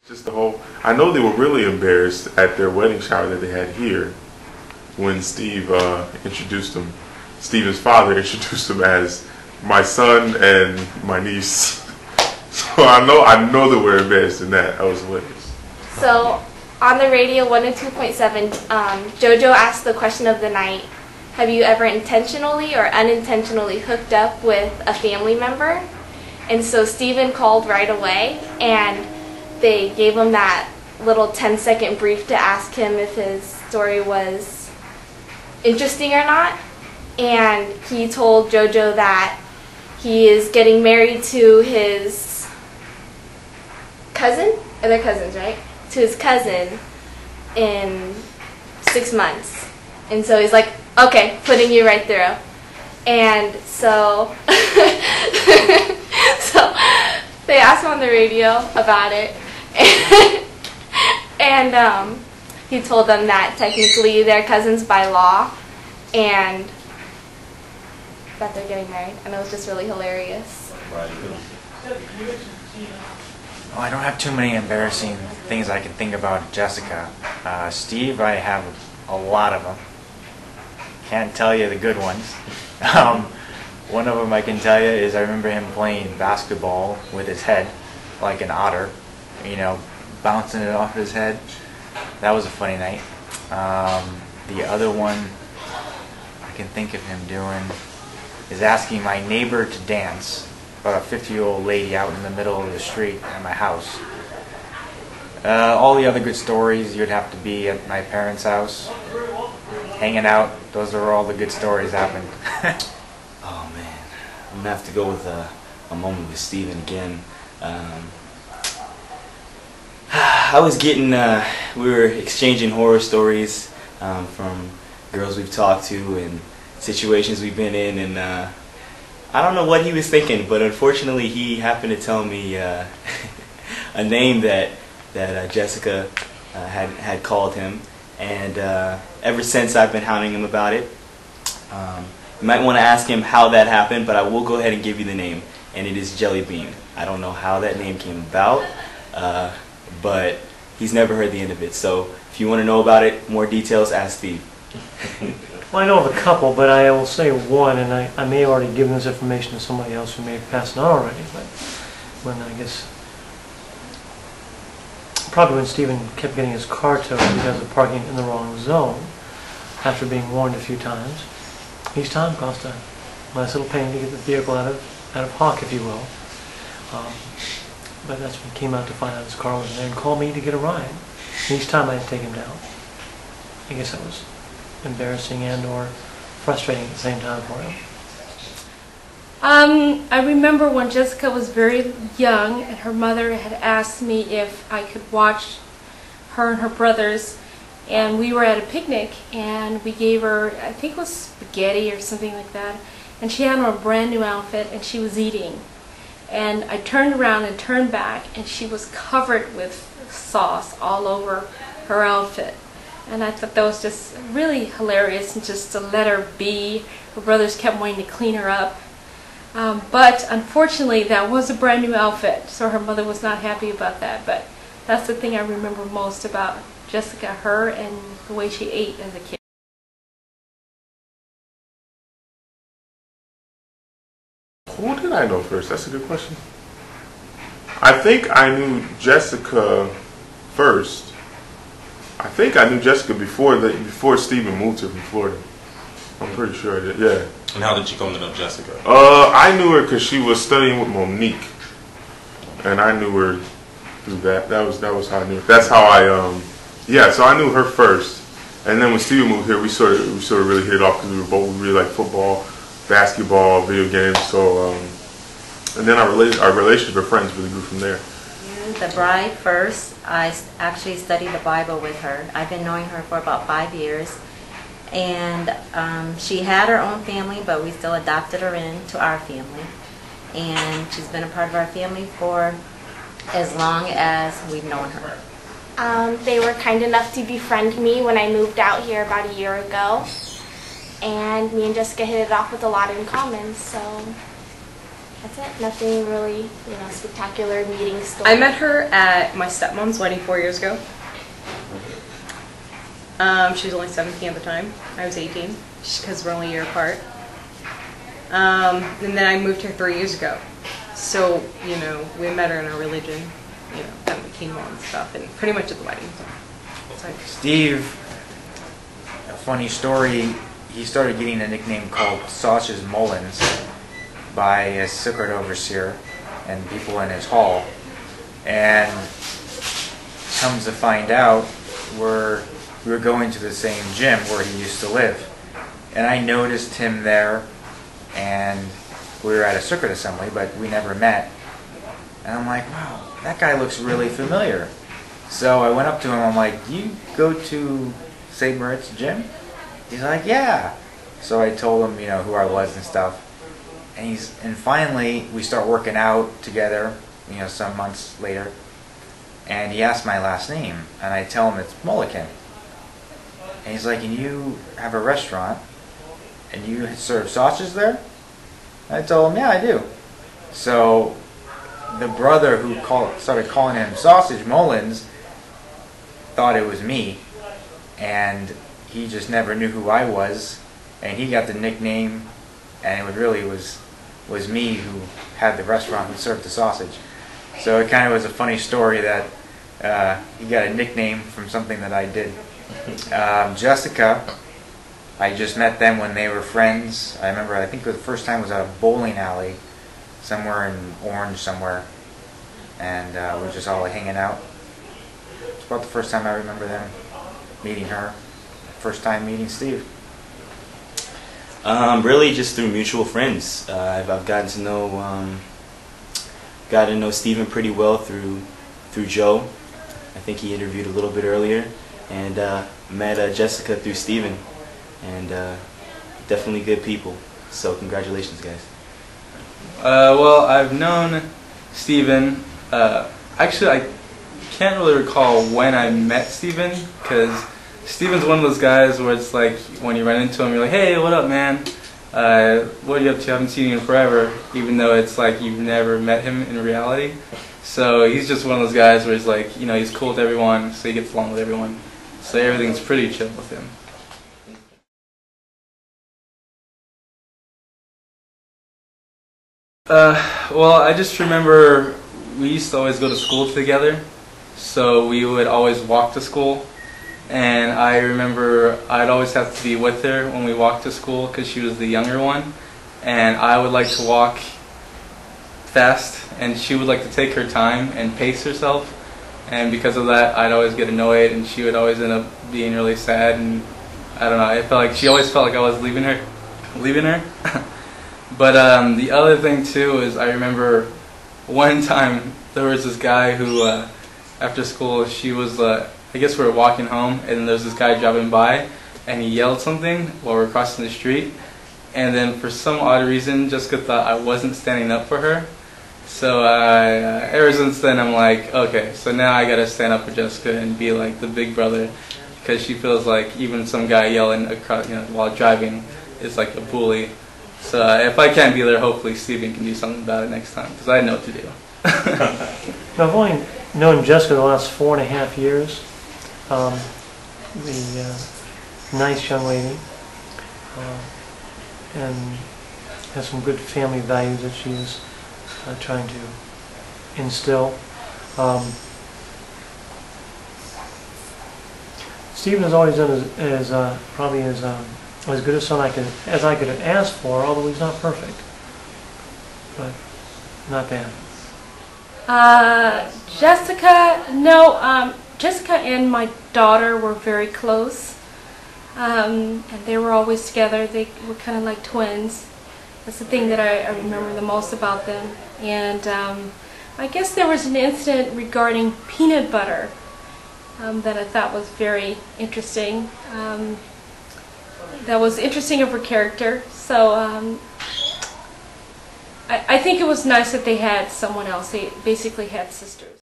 Just the whole, I know they were really embarrassed at their wedding shower that they had here when Steve introduced them. Steven's father introduced him as my son and my niece. So I know that we're embarrassed in that. I was hilarious. So on the radio 102.7, JoJo asked the question of the night: have you ever intentionally or unintentionally hooked up with a family member? And so Steven called right away, and they gave him that little 10-second brief to ask him if his story was interesting or not. And he told JoJo that he is getting married to his cousin, or they're cousins, right? To his cousin in 6 months. And so he's like, okay, putting you right through. And so, so they asked him on the radio about it. And he told them that technically they're cousins by law and that they're getting married, and it was just really hilarious. Oh, I don't have too many embarrassing things I can think about Jessica. Steve, I have a lot of them. Can't tell you the good ones. One of them I can tell you is I remember him playing basketball with his head like an otter, you know, bouncing it off his head. That was a funny night. The other one I can think of him doing is asking my neighbor to dance, about a 50-year-old lady out in the middle of the street at my house. All the other good stories, you'd have to be at my parents' house, hanging out. Those are all the good stories happened. Oh man, I'm gonna have to go with a moment with Steven again. I was getting, we were exchanging horror stories from girls we've talked to and situations we've been in, and I don't know what he was thinking, but unfortunately he happened to tell me a name that Jessica had called him, and ever since I've been hounding him about it. You might want to ask him how that happened, but I will go ahead and give you the name, and it is Jelly Bean. I don't know how that name came about, but he's never heard the end of it. So if you want to know about it, more details, ask Steve. Well, I know of a couple, but I will say one, and I may have already given this information to somebody else who may have passed it on already, but when I guess, probably when Stephen kept getting his car towed because of parking in the wrong zone, after being warned a few times. Each time cost a nice little pain to get the vehicle out of hock, if you will. But that's when he came out to find out his car was there and called me to get a ride. And each time I had to take him down. I guess that was embarrassing and or frustrating at the same time for him. I remember when Jessica was very young and her mother had asked me if I could watch her and her brothers, and we were at a picnic and we gave her, I think it was spaghetti or something like that, and she had on a brand new outfit and she was eating. And I turned around and turned back and she was covered with sauce all over her outfit. And I thought that was just really hilarious, and just to let her be. Her brothers kept wanting to clean her up. But unfortunately that was a brand new outfit, so her mother was not happy about that. But that's the thing I remember most about Jessica, her, and the way she ate as a kid. Who did I know first? That's a good question. I think I knew Jessica first. I think I knew Jessica before Steven moved here from Florida. I'm pretty sure I did, yeah. And how did you come to know Jessica? I knew her because she was studying with Monique. And I knew her through that. That was how I knew her. That's how yeah, so I knew her first. And then when Steven moved here, we sort of really hit it off because we really like football, basketball, video games. So, and then our relationship with friends really grew from there. The bride first. I actually studied the Bible with her. I've been knowing her for about 5 years, and she had her own family, but we still adopted her into our family, and she's been a part of our family for as long as we've known her. They were kind enough to befriend me when I moved out here about a year ago, and me and Jessica hit it off with a lot in common, so That's it. Nothing really, spectacular meeting story. I met her at my stepmom's wedding 4 years ago. She was only 17 at the time. I was 18, because we're only a year apart. And then I moved here 3 years ago. So, we met her in our religion, at the chemo and stuff, and pretty much at the wedding. So. Steve, a funny story, he started getting a nickname called Sausage Mullins by his Sukkot overseer and people in his hall. And comes to find out, we were going to the same gym where he used to live. And I noticed him there, and we were at a Sukkot assembly, but we never met. And I'm like, wow, that guy looks really familiar. So I went up to him, I'm like, you go to St. Moritz gym? He's like, yeah. So I told him, who I was and stuff. And finally, we start working out together, some months later. And he asked my last name, and I tell him it's Mulliken. And he's like, and you have a restaurant, and you serve sausages there? I told him, yeah, I do. So the brother who started calling him Sausage Mullins thought it was me, and he just never knew who I was, and he got the nickname, and it really was me who had the restaurant who served the sausage. So it kind of was a funny story that he got a nickname from something that I did. Jessica, I just met them when they were friends. I remember, I think the first time was at a bowling alley somewhere in Orange somewhere, and we were just all hanging out. It's about the first time I remember them meeting her. First time meeting Steve. Really just through mutual friends. I've gotten to know Stephen pretty well through Joe. I think he interviewed a little bit earlier, and met Jessica through Stephen, and definitely good people. So congratulations, guys. Well, I've known Stephen. Actually, I can't really recall when I met Stephen, because Steven's one of those guys where it's like when you run into him, you're like, hey, what up, man? What are you up to? I haven't seen you in forever, even though it's like you've never met him in reality. So he's just one of those guys where he's like, he's cool with everyone, so he gets along with everyone. So everything's pretty chill with him. Well, I just remember we used to always go to school together, so we would always walk to school. And I remember I'd always have to be with her when we walked to school because she was the younger one. And I would like to walk fast, and she would like to take her time and pace herself. And because of that, I'd always get annoyed, and she would always end up being really sad. And I don't know, I felt like she always felt like I was leaving her. But the other thing too is I remember one time there was this guy who, after school, she was, I guess we were walking home, and there's this guy driving by, and he yelled something while we were crossing the street. And then for some odd reason, Jessica thought I wasn't standing up for her. So ever since then, I'm like, okay, so now I gotta stand up for Jessica and be like the big brother, because she feels like even some guy yelling across, while driving is like a bully. So if I can't be there, hopefully Steven can do something about it next time, because I know what to do. Now, I've only known Jessica the last 4.5 years. Nice young lady, and has some good family values that she is trying to instill. Stephen has always done probably as good a son as I could ask for, although he's not perfect, but not bad. Jessica, no. Jessica and my daughter were very close, and they were always together. They were kind of like twins. That's the thing that I remember the most about them. And I guess there was an incident regarding peanut butter that I thought was very interesting. That was interesting of her character. So I think it was nice that they had someone else. They basically had sisters.